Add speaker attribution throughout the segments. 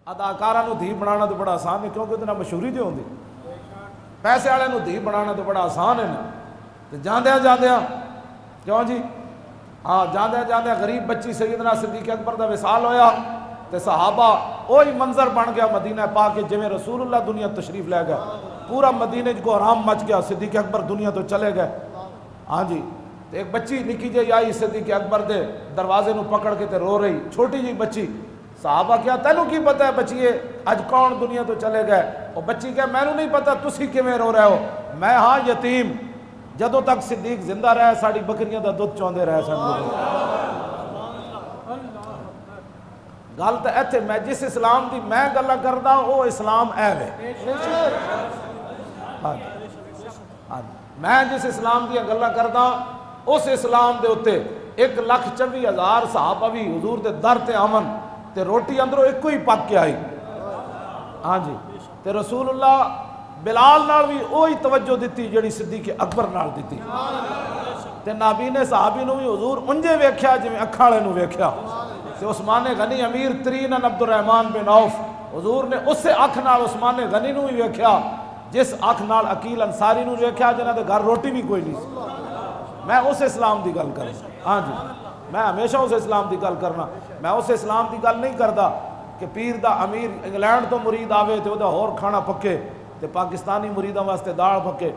Speaker 1: اداکارہ نو دھی بنانا تو بڑا آسان ہے کیونکہ اتنا مشہوری جو ہوندی پیسے والے نو دھی بنانا تو بڑا آسان ہے نا تو جاندیاں کیوں جی ہاں جاندیاں غریب بچی سیدنا صدیق اکبر دا وصال ہویا تے صحابہ وہی منظر بن گیا مدینہ پاک جویں رسول اللہ دنیا تشریف لے گئے پورا مدینے کو آرام مچ گیا صدیق اکبر دنیا تو چلے گئے ہاں جی تے ایک بچی نکی جی آئی صدیق اکبر دے دروازے نو پکڑ کے تے رو رہی چھوٹی جی بچی صحابہ کیا تینوں کی پتہ ہے بچیے اج کون دنیا تو چلے گئے وہ بچی کیا میں نہیں پتہ تسی کیویں رو رہے ہو میں ہاں یتیم جدوں تک صدیق زندہ رہے ساڑی بکریاں دا دودھ چوندے رہے سن گل تو ایتھے میں جس اسلام دی میں گلاں کردا وہ اسلام اے وے میں جس اسلام دی گلاں کردا اس اسلام دے اوتے 1,24,000 صحابہ بھی حضور دے در تے آمن تے روٹی اندروں ایک ہی پک کے آئی ہاں جی تے رسول اللہ بلال نال بھی وہی توجہ دیتی جڑی صدیق اکبر نال دیتی تے نابینے صحابی نو بھی حضور انجے ویکھیا جویں اکھاں والے نو ویکھیا تے عثمان غنی امیر ترین عبد الرحمن بن عوف حضور نے اس سے اکھ نال عثمان غنی نو بھی ویکھیا جس اکھ نال عقیل انصاری نو ویکھیا جنہاں دے گھر روٹی بھی کوئی نہیں سی میں اس اسلام دی گل کرنا ہاں جی میں ہمیشہ اس اسلام دی گل کرنا میں اس اسلام دی گل نہیں کردا کہ پیر دا امیر انگلینڈ تو مرید آوے تے او دا ہور کھانا پکے تے پاکستانی مریداں واسطے دال پکے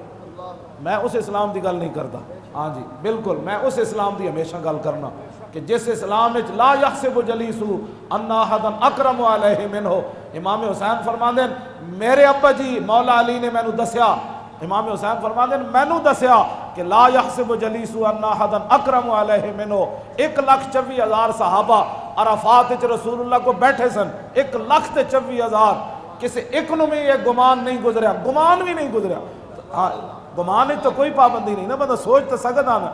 Speaker 1: میں اس اسلام دی گل نہیں کردا ہاں جی بالکل میں اس اسلام دی ہمیشہ گل کرنا کہ جس اسلام وچ لا یحسب جلیسو ان احدا اکرم علیہ منہ امام حسین فرماندے میرے ابا جی مولا علی نے مینوں دسیا امام حسین فرماندے مینوں دسیا کہ لا یحسب جلیسو ان احدا اکرم علیہ منہ 1,24,000 صحابہ عرفات وچ رسول اللہ کو بیٹھے سن 1,24,000 کسی ایک نو میں یہ گمان نہیں گزریا گمان بھی نہیں گزریا ہاں گمان تو کوئی پابندی نہیں نا بندہ سوچ تو سکتا نا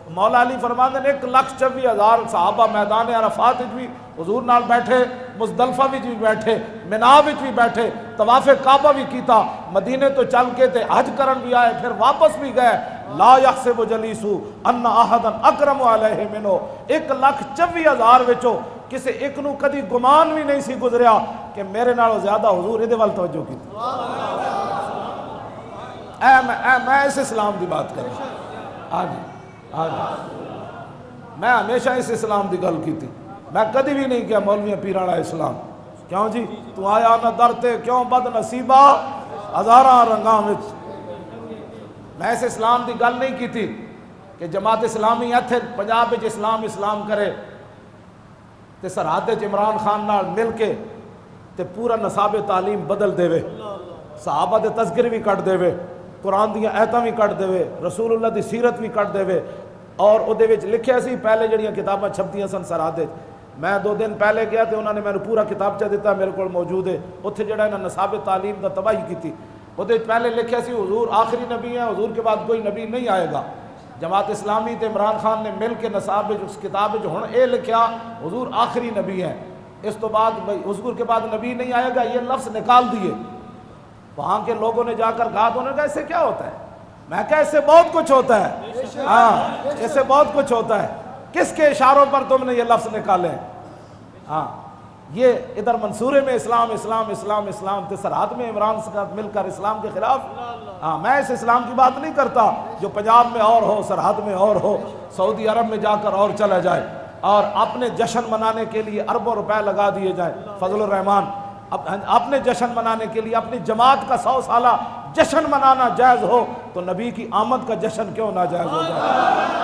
Speaker 1: مولا علی فرماندے نے 1,24,000 صحابہ میدان عرفات وچ بھی حضور نال بیٹھے مزدلفہ وچ بھی بیٹھے منا وچ بھی بیٹھے طواف کعبہ بھی کیتا مدینے تو چل کے تے حج کرن بھی آئے پھر واپس بھی گئے لا یحسب جلیسو ان احدا اکرم علیہ منہ 1,24,000 وچوں کسی ایک نو کدی گمان بھی نہیں سی گزریا کہ میرے نالوں زیادہ حضور ادھے وال توجہ کی میں اس اسلام دی بات کر رہا ہاں جی ہاں جی میں ہمیشہ اس اسلام دی گل کی تھی میں کدی بھی نہیں کیا مولویاں پیراں والا اسلام کیوں جی تو آیا نہ در تے کیوں بد نصیبہ ہزاراں رنگاں وچ میں اس اسلام دی گل نہیں کی تھی کہ جماعت اسلامی ایتھے پنجاب وچ اسلام کرے تے سرحد وچ عمران خان نال مل کے تے پورا نصاب تعلیم بدل دے وے صحابہ دے تذکرے بھی کٹ دے وے قرآن دیاں آیتاں بھی کٹ دے وے رسول اللہ دی سیرت بھی کٹ دے وے اور او دے وچ لکھیا سی پہلے جڑیاں کتاباں چھپتیاں سن سرحد وچ میں 2 دن پہلے گیا تے انہوں نے میرے پورا کتابچہ دیتا میرے کول موجود ہے اوتھے جڑا انہاں نصاب تعلیم دا تباہی کیتی او دے پہلے لکھیا سی حضور آخری نبی ہیں حضور کے بعد کوئی نبی نہیں آئے گا جماعت اسلامی تے عمران خان نے مل کے نصاب اس کتاب جو ہن اے لکھیا حضور آخری نبی ہیں اس تو بعد حضور کے بعد نبی نہیں آئے گا یہ لفظ نکال دیے وہاں کے لوگوں نے جا کر کہا تو انہوں نے کہا اس سے کیا ہوتا ہے میں کہا اس سے بہت کچھ ہوتا ہے ہاں اس سے بہت کچھ ہوتا ہے کس کے اشاروں پر تم نے یہ لفظ نکالے ہاں یہ ادھر منصورے میں اسلام تے سرحد میں عمران سے مل کر اسلام کے خلاف ہاں میں اس اسلام کی بات نہیں کرتا جو پنجاب میں اور ہو سرحد میں اور ہو سعودی عرب میں جا کر اور چلا جائے اور اپنے جشن منانے کے لیے اربوں روپے لگا دیے جائیں فضل الرحمان اپنے جشن منانے کے لیے اپنی جماعت کا 100 سالہ جشن منانا جائز ہو تو نبی کی آمد کا جشن کیوں ناجائز ہو جائے